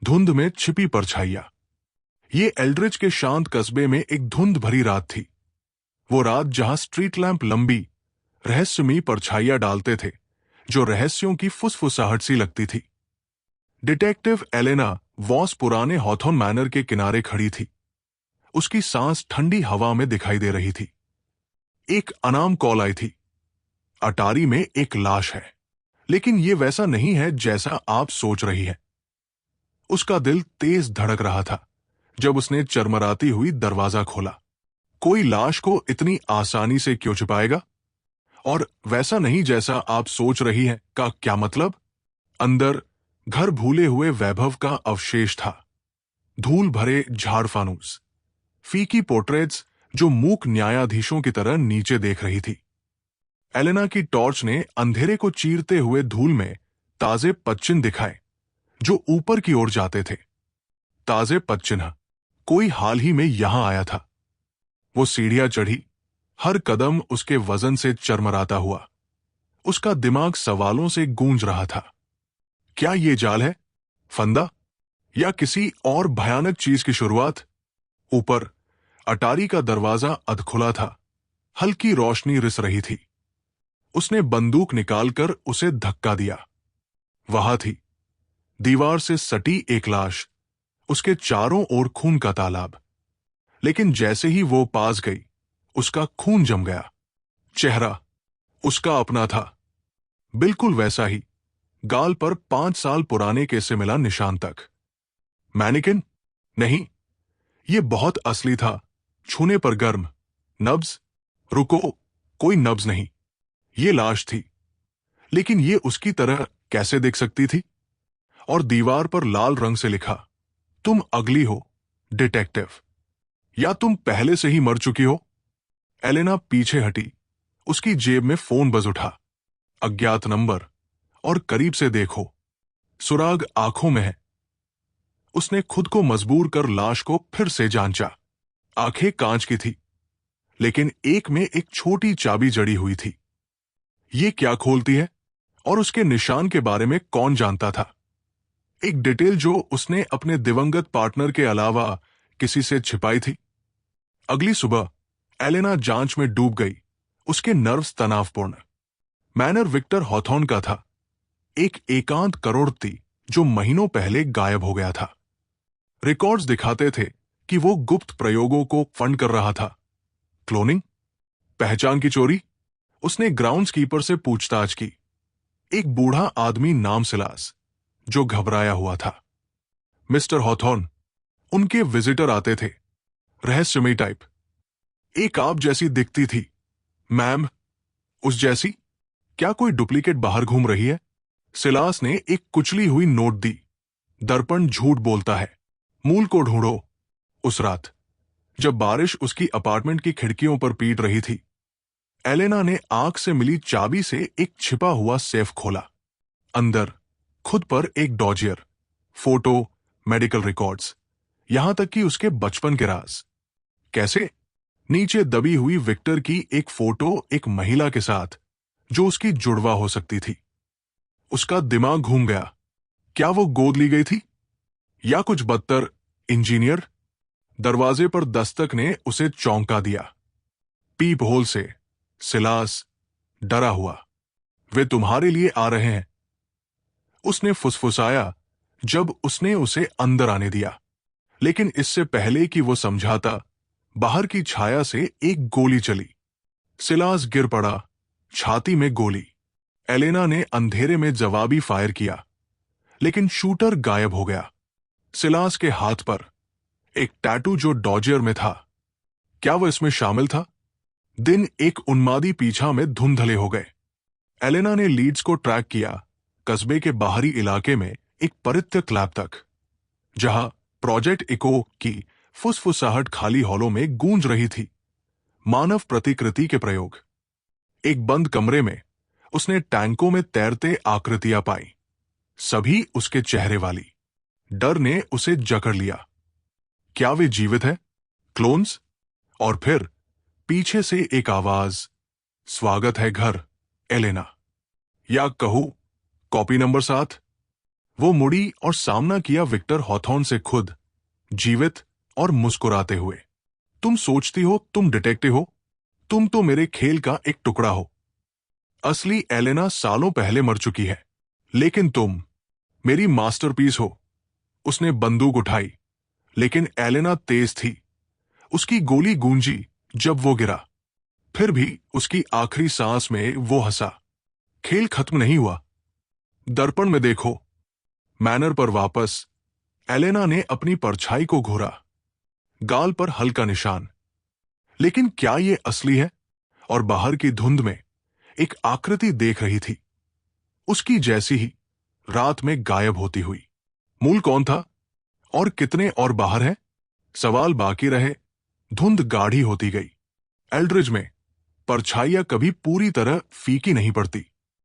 धुंध में छिपी परछाइयां। ये एल्ड्रिच के शांत कस्बे में एक धुंध भरी रात थी। वो रात जहां स्ट्रीट लैंप लंबी रहस्यमयी परछाइयां डालते थे जो रहस्यों की फुसफुसाहट सी लगती थी। डिटेक्टिव एलेना वॉस पुराने हॉथॉर्न मैनर के किनारे खड़ी थी। उसकी सांस ठंडी हवा में दिखाई दे रही थी। एक अनाम कॉल आई थी। अटारी में एक लाश है, लेकिन ये वैसा नहीं है जैसा आप सोच रही है। उसका दिल तेज धड़क रहा था जब उसने चरमराती हुई दरवाजा खोला। कोई लाश को इतनी आसानी से क्यों छुपाएगा? और वैसा नहीं जैसा आप सोच रही हैं का क्या मतलब? अंदर घर भूले हुए वैभव का अवशेष था। धूल भरे झाड़ फानूस, फीकी पोर्ट्रेट्स जो मूक न्यायाधीशों की तरह नीचे देख रही थी। एलेना की टॉर्च ने अंधेरे को चीरते हुए धूल में ताजे पदचिन्ह दिखाए जो ऊपर की ओर जाते थे। ताजे पदचिन्ह, कोई हाल ही में यहां आया था। वो सीढ़ियां चढ़ी, हर कदम उसके वजन से चरमराता हुआ। उसका दिमाग सवालों से गूंज रहा था। क्या ये जाल है, फंदा, या किसी और भयानक चीज की शुरुआत? ऊपर अटारी का दरवाजा अधखुला था। हल्की रोशनी रिस रही थी। उसने बंदूक निकालकर उसे धक्का दिया। वहां थी, दीवार से सटी एक लाश, उसके चारों ओर खून का तालाब। लेकिन जैसे ही वो पास गई, उसका खून जम गया। चेहरा उसका अपना था, बिल्कुल वैसा ही, गाल पर 5 साल पुराने केस मिला निशान तक। मैनिकिन? नहीं, ये बहुत असली था। छूने पर गर्म। नब्ज? रुको, कोई नब्ज नहीं। ये लाश थी, लेकिन ये उसकी तरह कैसे दिख सकती थी? और दीवार पर लाल रंग से लिखा, तुम अगली हो, डिटेक्टिव, या तुम पहले से ही मर चुकी हो। एलेना पीछे हटी। उसकी जेब में फोन बज उठा। अज्ञात नंबर, और करीब से देखो, सुराग आंखों में है। उसने खुद को मजबूर कर लाश को फिर से जांचा। आंखें कांच की थी, लेकिन एक में एक छोटी चाबी जड़ी हुई थी। ये क्या खोलती है? और उसके निशान के बारे में कौन जानता था? एक डिटेल जो उसने अपने दिवंगत पार्टनर के अलावा किसी से छिपाई थी। अगली सुबह एलेना जांच में डूब गई। उसके नर्व्स तनावपूर्ण। मैनर विक्टर हॉथॉर्न का था, एक एकांत करोड़पति जो महीनों पहले गायब हो गया था। रिकॉर्ड्स दिखाते थे कि वो गुप्त प्रयोगों को फंड कर रहा था। क्लोनिंग, पहचान की चोरी। उसने ग्राउंड्स कीपर से पूछताछ की। एक बूढ़ा आदमी नाम सिलास, जो घबराया हुआ था। मिस्टर हॉथॉर्न, उनके विजिटर आते थे, रहस्यमयी टाइप। एक आप जैसी दिखती थी। मैम, उस जैसी? क्या कोई डुप्लीकेट बाहर घूम रही है? सिलास ने एक कुचली हुई नोट दी। दर्पण झूठ बोलता है, मूल को ढूंढो। उस रात जब बारिश उसकी अपार्टमेंट की खिड़कियों पर पीट रही थी, एलेना ने आंख से मिली चाबी से एक छिपा हुआ सेफ खोला। अंदर खुद पर एक डॉजियर, फोटो, मेडिकल रिकॉर्ड्स, यहां तक कि उसके बचपन के राज। कैसे? नीचे दबी हुई विक्टर की एक फोटो एक महिला के साथ जो उसकी जुड़वा हो सकती थी। उसका दिमाग घूम गया। क्या वो गोद ली गई थी, या कुछ बदतर, इंजीनियर? दरवाजे पर दस्तक ने उसे चौंका दिया। पीप होल से सिलास डरा हुआ। वे तुम्हारे लिए आ रहे हैं, उसने फुसफुसाया जब उसने उसे अंदर आने दिया। लेकिन इससे पहले कि वो समझाता, बाहर की छाया से एक गोली चली। सिलास गिर पड़ा, छाती में गोली। एलेना ने अंधेरे में जवाबी फायर किया, लेकिन शूटर गायब हो गया। सिलास के हाथ पर एक टैटू जो डॉजियर में था, क्या वो इसमें शामिल था? दिन एक उन्मादी पीछा में धुंधले हो गए। एलेना ने लीड्स को ट्रैक किया, कस्बे के बाहरी इलाके में एक परित्यक्त लैब तक, जहां प्रोजेक्ट इको की फुसफुसाहट खाली हॉलों में गूंज रही थी। मानव प्रतिकृति के प्रयोग। एक बंद कमरे में उसने टैंकों में तैरते आकृतियां पाई, सभी उसके चेहरे वाली। डर ने उसे जकड़ लिया। क्या वे जीवित है? क्लोन्स? और फिर पीछे से एक आवाज, स्वागत है घर, एलेना। या कहूं, कॉपी नंबर 7। वो मुड़ी और सामना किया विक्टर हॉथॉर्न से खुद, जीवित और मुस्कुराते हुए। तुम सोचती हो तुम डिटेक्टिव हो? तुम तो मेरे खेल का एक टुकड़ा हो। असली एलेना सालों पहले मर चुकी है, लेकिन तुम मेरी मास्टरपीस हो। उसने बंदूक उठाई, लेकिन एलेना तेज थी। उसकी गोली गूंजी जब वो गिरा। फिर भी उसकी आखिरी सांस में वो हंसा। खेल खत्म नहीं हुआ। दर्पण में देखो। मैनर पर वापस एलेना ने अपनी परछाई को घूरा, गाल पर हल्का निशान। लेकिन क्या ये असली है? और बाहर की धुंध में एक आकृति देख रही थी, उसकी जैसी ही, रात में गायब होती हुई। मूल कौन था और कितने और बाहर हैं? सवाल बाकी रहे। धुंध गाढ़ी होती गई। एल्ड्रिज में परछाइयां कभी पूरी तरह फीकी नहीं पड़ती।